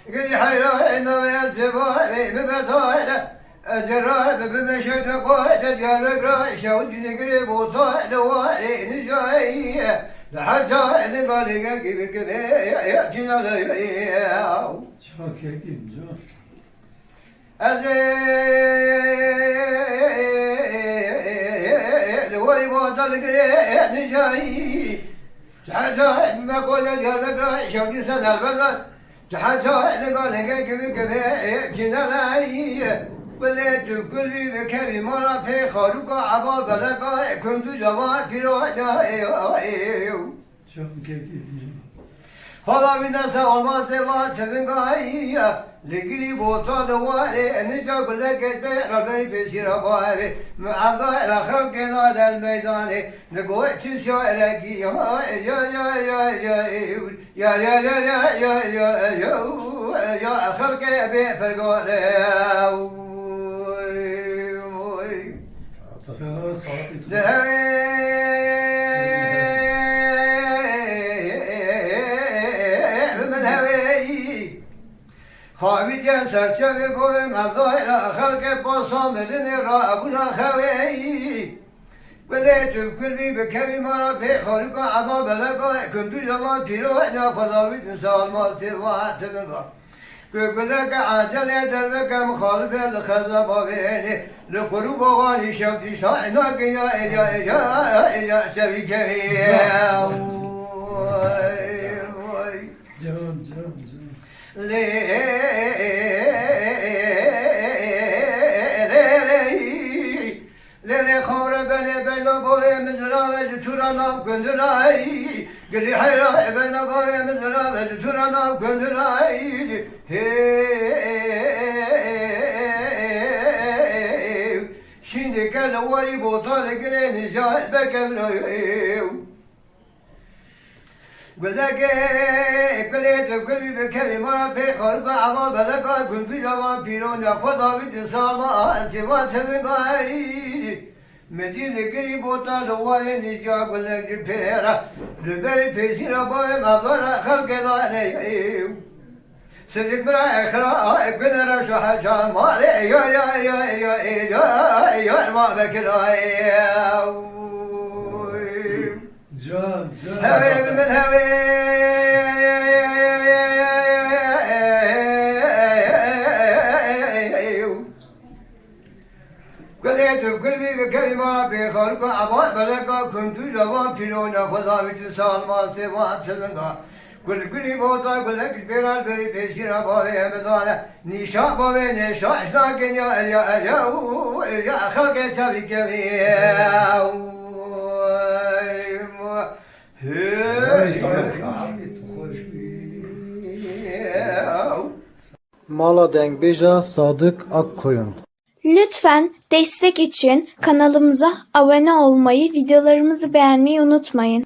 قولي حيرا إنه يسبوالي ببطالة أجراد بمشهد قوة جارك شوجني قريب وطال والي نجاية لحتى اللي قالي قبي قبي يأتينا ليا Çok yakın, çok. أزيل ويبوطل قريب نجاية حتى ما قول جارك شوجني سنة البلد حتى اللي قالي قبي قبي يأتينا ليا وليت كل بكلمة في خلق عباد لك كنت جواد في رجائي Çok yakın. خدا من سوالات واتفن قاية لقري بوطا دواري نجا كل كتبه ربي بسير باري مع ذا الخلق نادى الميدان نقول تشارك يا يا يا يا يا يا يا يا يا يا يا يا خلق بفرقان Çok sabit. خواهیدن سرچه بگویم از دایره خلق باسامرین رابونا خویی ولی تو کلی بکری مرا به خالق عبا بلگاه کنتو جوان پیرو اجا خداوید سال ما سوات بگاه گلک عجل در بکم خالف الخزا باوینی لقروب غانی شمتی شاینا گیا اجا اجا اجا شوی کهی Can. ليلي خور بني بنو بوري مزرا وجتورانا كندراي قلي حيرا بنو بوري مزرا وجتورانا كندراي şimdi gel vay botal geleni jahil bekemroy ولك قلت كل بكلمة في خلق عظام لك كنت جوان فيرون يا خدا بتصام سوات بقاي مدينة قريب وطالوان نجاب لك جبيرة ربري في سيرابا مظهر خلق ضاني صدق برا اخرى ابن رشو حجان مالي يا يا يا يا يا يا ما بكراي Can. هوي من هوي قلت قلبي بكلمة في خلق عباد بلقى كنت جوان فيرون خدا بجسال ما سوات سبنقا كل بوطا قلت كبيرا بي بيشير باري مدانا نشا باري نشا اشلاكن يا يا يا يا خلق سبي كمي Mala Dengbeja Sadık Akkoyun. Lütfen destek için kanalımıza abone olmayı, videolarımızı beğenmeyi unutmayın.